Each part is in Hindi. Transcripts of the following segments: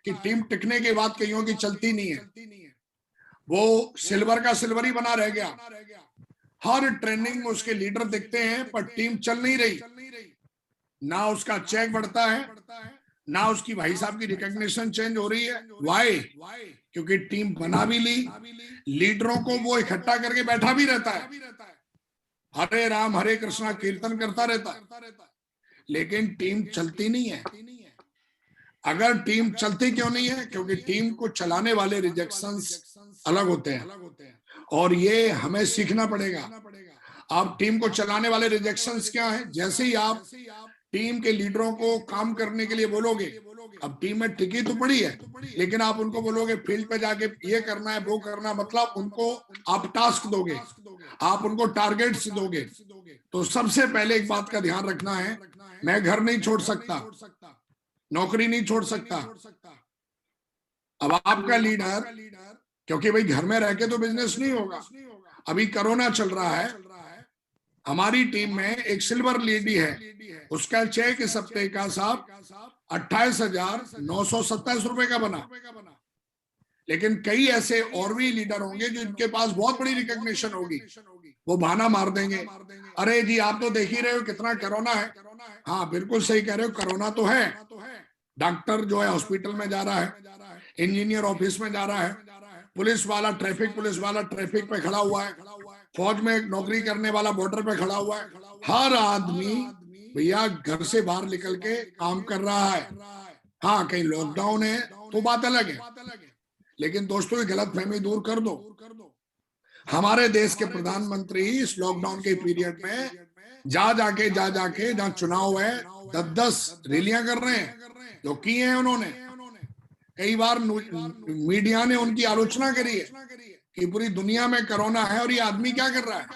कि टीम टिकने की बात कहीं की चलती नहीं है, वो सिल्वर का सिल्वर ही बना रह गया। हर ट्रेनिंग में उसके लीडर दिखते हैं पर टीम चल नहीं रही, ना उसका चेक बढ़ता है, ना उसकी भाई साहब की रिकॉग्निशन चेंज हो रही है। वाई? क्योंकि टीम बना भी ली, लीडरों को वो इकट्ठा करके बैठा भी रहता है, हरे राम हरे कृष्णा कीर्तन करता रहता है, लेकिन टीम चलती नहीं है। अगर टीम चलती क्यों नहीं है? क्योंकि टीम को चलाने वाले रिजेक्शंस अलग होते हैं, और ये हमें सीखना पड़ेगा। आप टीम को चलाने वाले रिजेक्शंस क्या है? जैसे ही आप टीम के लीडरों को काम करने के लिए बोलोगे, अब टीम में टिकी तो पड़ी है, लेकिन आप उनको बोलोगे फील्ड पे जाके ये करना है वो करना, मतलब उनको आप टास्क दोगे, आप उनको टारगेट्स दोगे, तो सबसे पहले एक बात का ध्यान रखना है, मैं घर नहीं छोड़ सकता, नौकरी नहीं छोड़ सकता। अब आपका लीडर, क्योंकि भाई घर में रह के तो बिजनेस नहीं होगा, अभी कोरोना चल रहा है, हमारी टीम में एक सिल्वर लेडी है, उसका चेक इस हफ्ते का साहब 28,927 रुपए का बना। लेकिन कई ऐसे और भी लीडर होंगे जिनके पास बहुत बड़ी रिकॉग्निशन होगी, वो बहाना मार देंगे, अरे जी आप तो देख ही रहे हो कितना कोरोना है। हाँ बिल्कुल सही कह रहे हो, कोरोना तो है, डॉक्टर जो है हॉस्पिटल में जा रहा है, इंजीनियर ऑफिस में जा रहा है, पुलिस वाला ट्रैफिक पे खड़ा हुआ है, फौज में नौकरी करने वाला बॉर्डर पे खड़ा हुआ है, हर आदमी भैया घर से बाहर निकल के काम कर रहा है। हाँ कहीं लॉकडाउन है तो बात अलग है, लेकिन दोस्तों ये गलतफहमी दूर कर दो, हमारे देश के प्रधानमंत्री इस लॉकडाउन के पीरियड में जा जाके जहाँ चुनाव है 10-10 रैलियां कर रहे हैं, जो की हैं उन्होंने। कई बार मीडिया ने उनकी आलोचना करी है कि पूरी दुनिया में कोरोना है और ये आदमी क्या कर रहा है,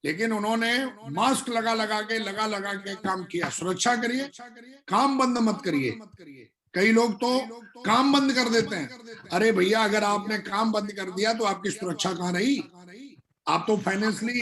लेकिन उन्होंने मास्क लगा लगा के काम किया। सुरक्षा करिए, काम बंद मत करिए। कई लोग तो काम बंद कर देते हैं, अरे भैया अगर आपने काम बंद कर दिया तो आपकी सुरक्षा कहाँ रही, आप तो फाइनेंशियली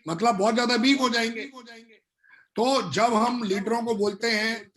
मतलब बहुत ज्यादा वीक हो जाएंगे। तो जब हम लीडरों को बोलते हैं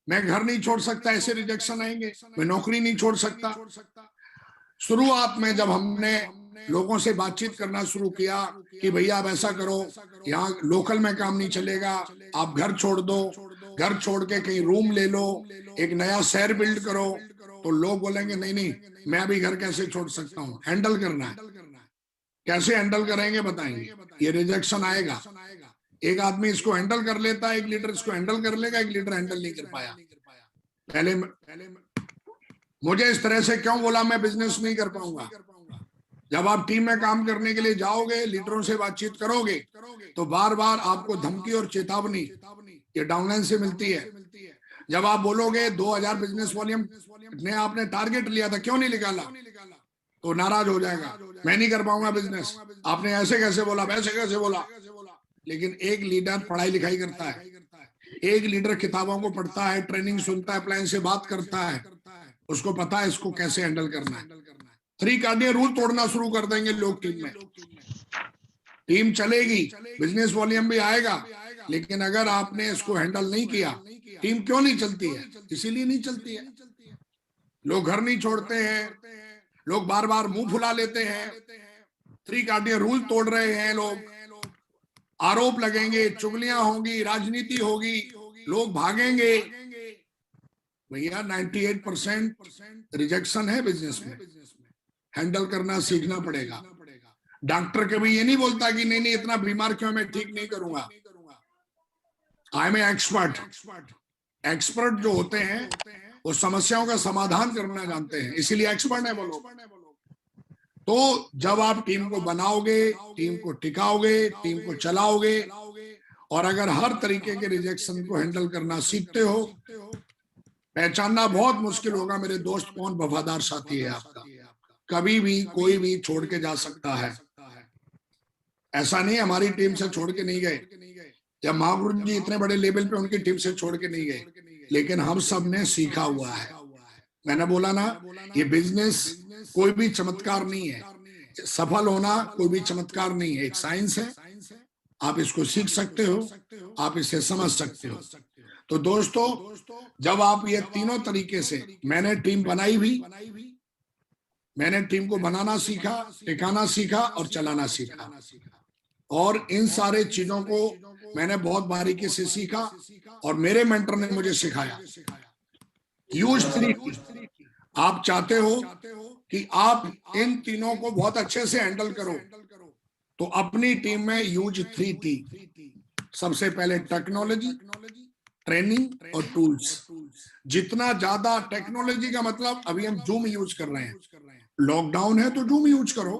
मैं घर नहीं छोड़ सकता, ऐसे रिजेक्शन आएंगे, मैं नौकरी नहीं छोड़ सकता। शुरुआत में जब हमने लोगों से बातचीत करना शुरू किया कि भैया आप ऐसा करो, यहाँ लोकल में काम नहीं चलेगा, आप घर छोड़ दो, घर छोड़ के कहीं रूम ले लो, एक नया शहर बिल्ड करो, तो लोग बोलेंगे नहीं नहीं मैं अभी घर कैसे छोड़ सकता हूँ, हैंडल करना है। कैसे हैंडल करेंगे बताएंगे, ये रिजेक्शन आएगा। एक आदमी इसको हैंडल कर लेता है, एक लीडर इसको हैंडल कर लेगा, एक लीडर हैंडल नहीं कर पाया। पहले मुझे इस तरह से क्यों बोला मैं बिजनेस नहीं कर पाऊंगा। जब आप टीम में काम करने के लिए जाओगे, लीडरों से बातचीत करोगे, तो बार बार आपको धमकी और चेतावनी ये डाउनलाइन से मिलती है। जब आप बोलोगे 2000 बिजनेस वॉल्यूम ने आपने टारगेट लिया था क्यों नहीं निकाला, तो नाराज हो जाएगा, मैं नहीं कर पाऊंगा बिजनेस, आपने ऐसे कैसे बोला वैसे कैसे बोला। लेकिन एक लीडर पढ़ाई लिखाई करता है, एक लीडर किताबों को पढ़ता है, ट्रेनिंग सुनता है, प्लान से बात करता है, उसको पता है इसको कैसे हैंडल करना है। 3 कार्डियन रूल तोड़ना शुरू कर देंगे लोग टीम में, टीम चलेगी, बिजनेस वॉल्यूम भी आएगा, लेकिन अगर आपने इसको हैंडल नहीं किया, टीम क्यों नहीं चलती है? इसीलिए नहीं चलती है, लोग घर नहीं छोड़ते हैं, लोग बार बार मुंह फुला लेते हैं, 3 कार्डियन रूल तोड़ रहे हैं लोग, आरोप लगेंगे, चुगलियां होंगी, राजनीति होगी, लोग भागेंगे। भैया 98% रिजेक्शन है बिजनेस में, हैंडल करना सीखना पड़ेगा। डॉक्टर कभी ये नहीं बोलता कि नहीं नहीं इतना बीमार क्यों, मैं ठीक नहीं करूंगा। I am expert. एक्सपर्ट जो होते हैं वो समस्याओं का समाधान करना जानते हैं, इसीलिए एक्सपर्ट है वो लोग। तो जब आप टीम को बनाओगे, टीम को टिकाओगे, टीम को चलाओगे, और अगर हर तरीके के रिजेक्शन को हैंडल करना सीखते हो, पहचानना बहुत मुश्किल होगा मेरे दोस्त कौन वफादार साथी है आपका। कभी भी कोई भी छोड़ के जा सकता है, ऐसा नहीं हमारी टीम से छोड़ के नहीं गए, जब महागुरु जी इतने बड़े लेवल पे उनकी टीम से छोड़ के नहीं गए, लेकिन हम सब ने सीखा हुआ है। मैंने बोला ना, ये बिजनेस कोई भी चमत्कार नहीं है, सफल होना कोई भी चमत्कार नहीं है, एक साइंस है, आप इसको सीख सकते हो, आप इसे समझ सकते हो। तो दोस्तों, जब आप ये तीनों तरीके से, मैंने टीम बनाई भी, मैंने टीम को बनाना सीखा, टिकाना सीखा और चलाना सीखा, और इन सारे चीजों को मैंने बहुत बारीकी से सीखा और मेरे मेंटर ने मुझे सिखाया। Use 3T। आप चाहते हो कि आप इन तीनों को बहुत अच्छे से हैंडल करो, तो अपनी टीम में यूज 3T। सबसे पहले टेक्नोलॉजी, ट्रेनिंग और टूल्स। जितना ज्यादा टेक्नोलॉजी का मतलब, अभी हम जूम यूज कर रहे हैं, लॉकडाउन है तो जूम यूज करो।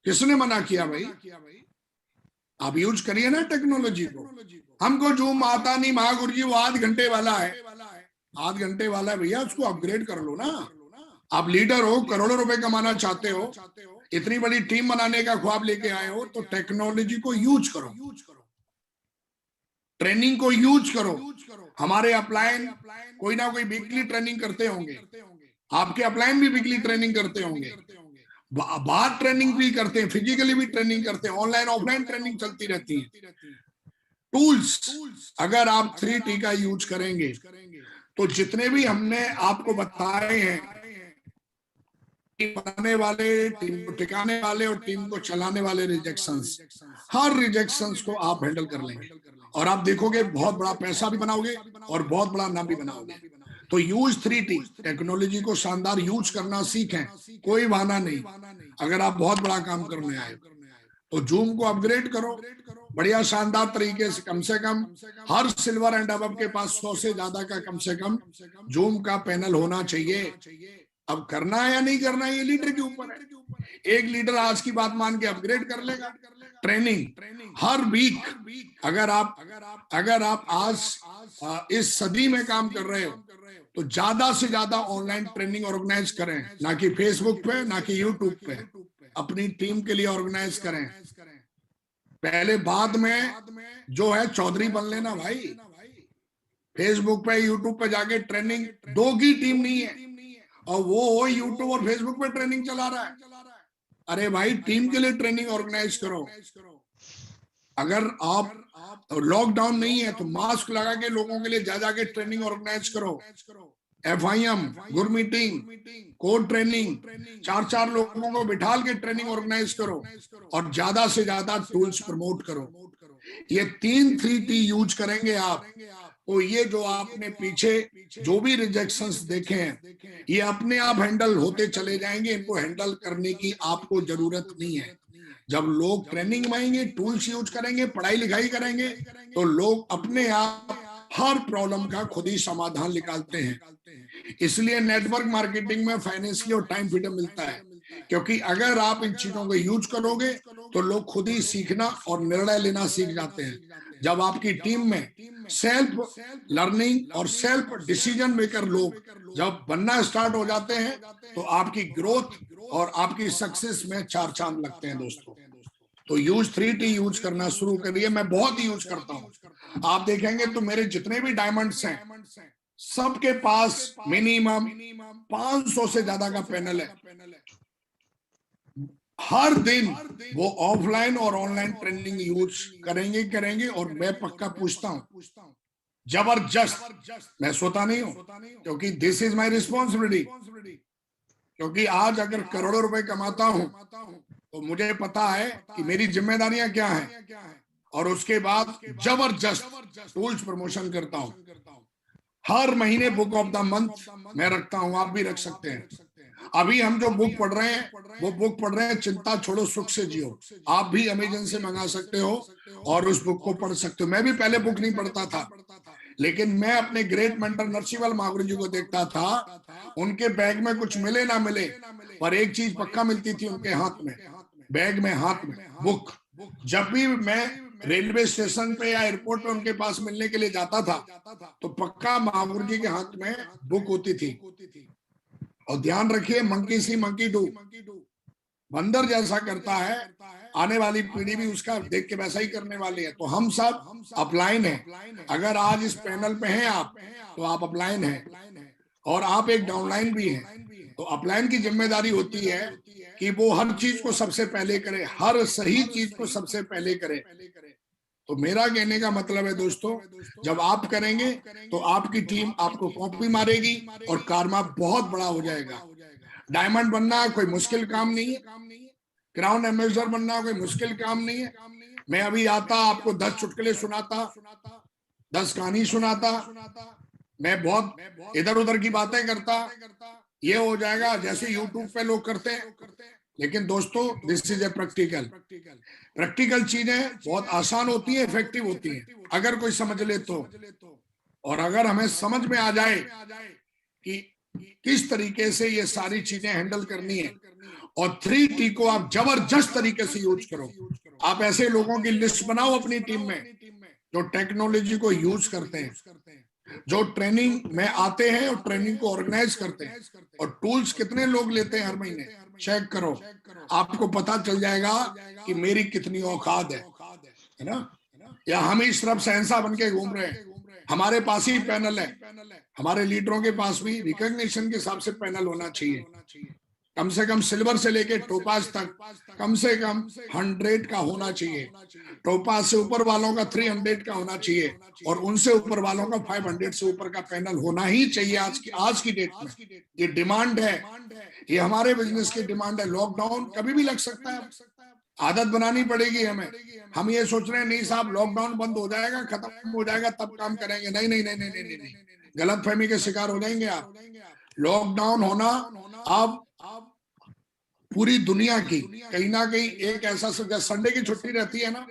किसने मना किया भाई? आप यूज करिए ना टेक्नोलॉजी को। हमको जूम आता नहीं महागुरु जी, वो 8 घंटे वाला है। 8 घंटे वाला है भैया, उसको अपग्रेड कर लो ना। आप लीडर हो, करोड़ों रुपए कमाना चाहते हो, इतनी बड़ी टीम बनाने का ख्वाब लेके आए हो, तो टेक्नोलॉजी को यूज करो, ट्रेनिंग को यूज करो। हमारे अपलाइन कोई ना कोई वीकली ट्रेनिंग करते होंगे, आपके अपलाइन भी वीकली ट्रेनिंग करते होंगे, बाहर ट्रेनिंग भी करते हैं, फिजिकली भी ट्रेनिंग करते हैं, ऑनलाइन ऑफलाइन ट्रेनिंग चलती रहती है। टूल्स, अगर आप 3T का यूज करेंगे तो जितने भी हमने आपको बताए हैं, टीम बनाने वाले, टीम को टिकाने वाले और टीम को चलाने वाले रिजेक्शंस, हर रिजेक्शंस को आप हैंडल कर लेंगे और आप देखोगे बहुत बड़ा पैसा भी बनाओगे और बहुत बड़ा नाम भी बनाओगे। तो यूज 3T, टेक्नोलॉजी को शानदार यूज करना सीखें, कोई बहाना नहीं। अगर आप बहुत बड़ा काम करने आए तो जूम को अपग्रेड करो बढ़िया शानदार तरीके से कम हर सिल्वर एंड अबव के पास 100 से ज्यादा का कम से कम जूम का पैनल होना चाहिए। अब करना है या नहीं करना है, ये लीडर के ऊपर है। एक लीडर आज की बात मान के अपग्रेड कर लेगा। ट्रेनिंग हर वीक, अगर आप आज इस सदी में काम कर रहे हो तो ज्यादा से ज्यादा ऑनलाइन ट्रेनिंग ऑर्गेनाइज करें, ना कि फेसबुक पे, ना कि यूट्यूब पे। अपनी टीम के लिए ऑर्गेनाइज करें। पहले बाद में जो है चौधरी बन लेना भाई। फेसबुक पे यूट्यूब पे जाके ट्रेनिंग, दो की टीम नहीं है और वो यूट्यूब और फेसबुक पे ट्रेनिंग चला रहा है। अरे भाई, टीम के लिए ट्रेनिंग ऑर्गेनाइज करो। अगर आप लॉकडाउन नहीं है तो मास्क लगा के लोगों के लिए जा जाके ट्रेनिंग ऑर्गेनाइज करो। FIM, good meeting, code training, 4 लोगों को बिठाल के ट्रेनिंग ऑर्गेनाइज करो और ज्यादा से ज्यादा टूल्स प्रमोट करो। ये 3T यूज करेंगे आप, तो ये जो आपने पीछे जो भी रिजेक्शंस देखे हैं, ये अपने आप हैंडल होते चले जाएंगे। इनको हैंडल करने की आपको जरूरत नहीं है। जब लोग ट्रेनिंग में आएंगे, टूल्स यूज करेंगे, पढ़ाई लिखाई करेंगे, तो लोग अपने आप हर प्रॉब्लम का खुद ही समाधान निकालते हैं। इसलिए नेटवर्क मार्केटिंग में फाइनेंशियल और टाइम फ्रीडम मिलता है, क्योंकि अगर आप इन चीजों को यूज करोगे तो लोग खुद ही सीखना और निर्णय लेना सीख जाते हैं। जब आपकी टीम में सेल्फ लर्निंग और सेल्फ डिसीजन मेकर लोग जब बनना स्टार्ट हो जाते हैं, तो आपकी ग्रोथ और आपकी सक्सेस में 4 चांद लगते हैं दोस्तों। तो यूज 3T यूज करना शुरू करिए। मैं बहुत यूज करता हूं। आप देखेंगे तो मेरे जितने भी डायमंड्स हैं, सबके पास मिनिमम 500 से ज्यादा का पैनल है। हर दिन वो ऑफलाइन और ऑनलाइन ट्रेनिंग यूज करेंगे और मैं पक्का पूछता हूं, जबरदस्त। मैं सोता नहीं हूं, क्योंकि दिस इज माय रिस्पॉन्सिबिलिटी। क्योंकि आज अगर करोड़ों रुपए कमाता हूं तो मुझे पता है कि मेरी जिम्मेदारियां क्या हैं, और उसके बाद जबरदस्त टूल्स प्रमोशन करता हूं। हर महीने बुक ऑफ द मंथ मैं रखता हूं, आप भी रख सकते हैं। अभी हम जो बुक पढ़ रहे हैं, वो बुक पढ़ रहे हैं चिंता छोड़ो सुख से जियो। आप भी अमेजन से मंगा सकते हो और उस बुक को पढ़ सकते हो। मैं भी पहले बुक नहीं पढ़ता था, लेकिन मैं अपने ग्रेट मेंटर नरसिंहवाल महागुरु जी को देखता था। उनके बैग में कुछ मिले ना मिले, पर एक चीज पक्का मिलती थी उनके हाथ में, बैग में, हाथ में बुक। जब भी मैं रेलवे स्टेशन पे या एयरपोर्ट पे उनके पास मिलने के लिए जाता था, तो पक्का महागुरु जी के हाथ में बुक होती थी। और ध्यान रखिए, मंकी सी मंकी डू, बंदर जैसा करता है, आने वाली पीढ़ी भी उसका देख के वैसा ही करने वाली है। तो हम सब अपलाइन हैं। अगर आज इस पैनल पे हैं आप, तो आप अपलाइन हैं और आप एक डाउनलाइन भी हैं। तो अपलाइन की जिम्मेदारी होती है कि वो हर चीज को सबसे पहले करे, हर सही चीज को सबसे पहले करे। तो मेरा कहने का मतलब है दोस्तों, जब आप करेंगे तो आपकी टीम आपको कॉपी मारेगी और कारमा बहुत बड़ा हो जाएगा। डायमंड बनना कोई मुश्किल काम नहीं है, क्राउन एम्बेसडर बनना कोई मुश्किल काम नहीं है। मैं अभी आता आपको 10 चुटकुले सुनाता, 10 कहानी सुनाता, मैं बहुत इधर उधर की बातें करता, ये हो जाएगा जैसे यूट्यूब पे लोग करते हैं। लेकिन दोस्तों दिस इज ए प्रैक्टिकल चीजें बहुत आसान होती है, इफेक्टिव होती है अगर कोई समझ ले तो। और अगर हमें समझ में आ जाए कि किस तरीके से ये सारी चीजें हैंडल करनी है, और 3T को आप जबरदस्त तरीके से यूज करो। आप ऐसे लोगों की लिस्ट बनाओ अपनी टीम में जो टेक्नोलॉजी को यूज करते हैं, जो ट्रेनिंग में आते हैं और ट्रेनिंग को ऑर्गेनाइज करते हैं। और टूल्स कितने लोग लेते हैं हर महीने, चेक करो, आपको पता चल जाएगा कि मेरी कितनी औकात है ना। या हम ही सिर्फ सहनसा बन के घूम रहे हैं, हमारे पास ही पैनल है, हमारे लीडरों के पास भी रिकॉग्निशन के हिसाब से पैनल होना चाहिए। कम से कम सिल्वर से लेके टोपाज तक कम से कम 100 का होना चाहिए। टोपाज से ऊपर वालों का 300 का होना चाहिए, और उनसे ऊपर वालों का 500 से ऊपर का पैनल होना ही चाहिए आज की डेट में। ये डिमांड है, ये हमारे बिजनेस की डिमांड है। लॉकडाउन कभी भी लग सकता है, आदत बनानी पड़ेगी हमें। हम ये सोच रहे हैं नहीं साहब लॉकडाउन बंद हो जाएगा, खत्म हो जाएगा तब काम करेंगे। नहीं नहीं नहीं नहीं नहीं नहीं, गलत फहमी के शिकार हो जाएंगे आप। लॉकडाउन होना अब पूरी दुनिया की कहीं ना कहीं एक ऐसा, संडे की छुट्टी रहती है ना,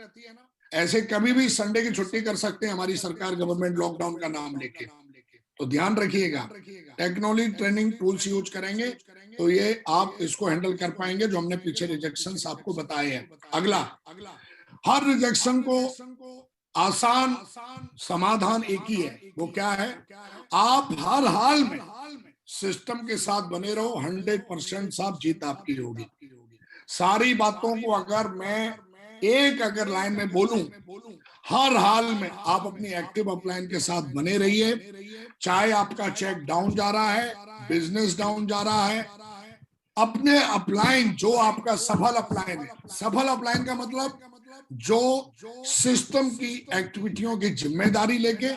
ऐसे कभी भी संडे की छुट्टी कर सकते हैं हमारी सरकार, गवर्नमेंट लॉकडाउन का नाम लेके। तो ध्यान रखिएगा, टेक्नोलॉजी ट्रेनिंग टूल्स यूज करेंगे तो ये आप इसको हैंडल कर पाएंगे, जो हमने पीछे रिजेक्शंस आपको बताए हैं। अगला, हर रिजेक्शन को आसान समाधान एक ही है, वो क्या है? आप हर हाल में सिस्टम के साथ बने रहो, 100% साहब जीत आपकी होगी। सारी बातों को अगर मैं अगर लाइन में बोलूं, हर हाल में आप अपनी एक्टिव अपलाइन के साथ बने रहिए। चाहे आपका चेक डाउन जा रहा है, बिजनेस डाउन जा रहा है, अपने अपलाइन जो आपका सफल अपलाइन है, सफल अपलाइन का मतलब जो सिस्टम की एक्टिविटियों की जिम्मेदारी लेके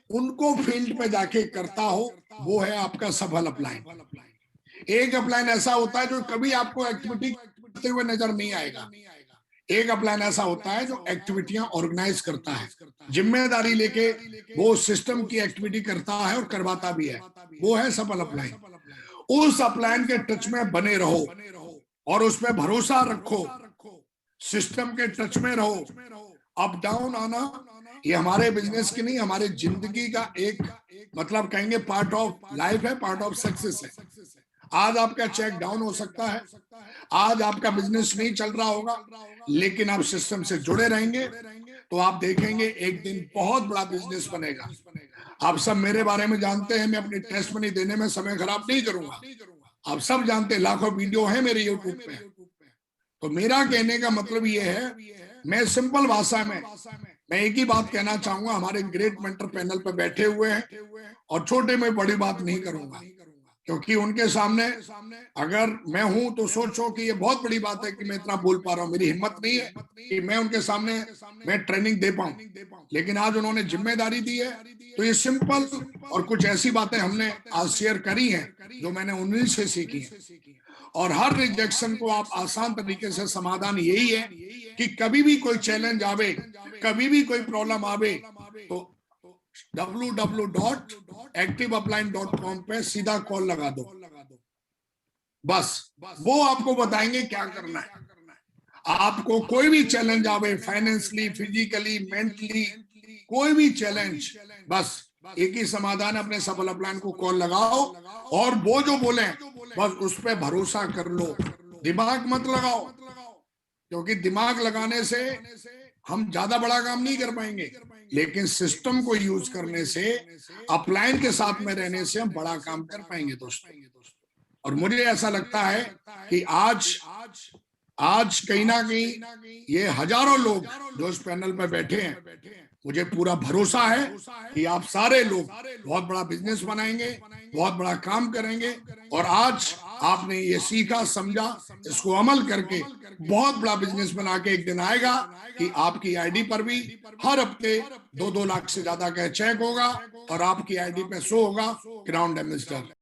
उनको फील्ड पे जाके करता हो, वो है आपका सफल अपलाइन। एक अपलाइन ऐसा होता है जो कभी आपको एक्टिविटी करते हुए नजर नहीं आएगा। एक अपलाइन ऐसा होता है जो एक्टिविटियां ऑर्गेनाइज करता है, जिम्मेदारी लेके वो सिस्टम की एक्टिविटी करता है और करवाता भी है, वो है सफल अपलाइन। उस अपलाइन के टच में बने रहो और उस पर भरोसा रखो, सिस्टम के टच में रहो। अप डाउन आना ये हमारे बिजनेस की नहीं, हमारे जिंदगी का एक मतलब कहेंगे पार्ट ऑफ लाइफ है, पार्ट ऑफ सक्सेस है। आज आपका चेक डाउन हो सकता है, आज आपका बिजनेस नहीं चल रहा होगा, लेकिन आप सिस्टम से जुड़े रहेंगे तो आप देखेंगे एक दिन बहुत बड़ा बिजनेस बनेगा। आप सब मेरे बारे में जानते हैं, मैं अपनी टेस्ट मनी देने में समय खराब नहीं करूंगा। आप सब जानते हैं, लाखों वीडियो है मेरे यूट्यूब पे। तो मेरा कहने का मतलब ये है, मैं सिंपल भाषा में मैं एक ही बात कहना चाहूंगा, हमारे ग्रेट मेंटर पैनल पे बैठे हुए हैं और छोटे में बड़ी बात नहीं करूंगा, क्योंकि उनके सामने अगर मैं हूं तो सोचो कि ये बहुत बड़ी बात है कि मैं इतना बोल पा रहा हूं। मेरी हिम्मत नहीं है कि मैं उनके सामने मैं ट्रेनिंग दे पाऊं, लेकिन आज उन्होंने जिम्मेदारी दी है तो ये सिंपल और कुछ ऐसी बातें हमने आज शेयर करी हैं जो मैंने उन्हीं से सीखी है। और हर रिजेक्शन को आप आसान तरीके से समाधान यही है कि कभी भी कोई चैलेंज आवे, कभी भी कोई प्रॉब्लम आवे तो www.activeupline.com पे सीधा कॉल लगा दो, बस वो आपको बताएंगे क्या करना है। आपको कोई भी चैलेंज आवे, फाइनेंशियली, फिजिकली, मेंटली, कोई भी चैलेंज, बस एक ही समाधान है, अपने सफल अपलाइन को कॉल लगाओ और वो जो बोले बस उस पर भरोसा कर लो, दिमाग मत लगाओ, क्योंकि दिमाग लगाने से हम ज्यादा बड़ा काम नहीं कर पाएंगे, लेकिन सिस्टम को यूज करने से, अपलाइन के साथ में रहने से हम बड़ा काम कर पाएंगे दोस्तों। और मुझे ऐसा लगता है कि आज कहीं ना कहीं ये हजारों लोग जो इस पैनल पे बैठे हैं, मुझे पूरा भरोसा है कि आप सारे लोग बहुत बड़ा बिजनेस बनाएंगे, बहुत बड़ा काम करेंगे। और आज आपने ये सीखा, समझा, इसको अमल करके बहुत बड़ा बिजनेस बना के एक दिन आएगा कि आपकी आईडी पर भी हर हफ्ते 2-2 लाख से ज्यादा का चेक होगा और आपकी आईडी पे शो होगा क्राउन एम्बेसडर।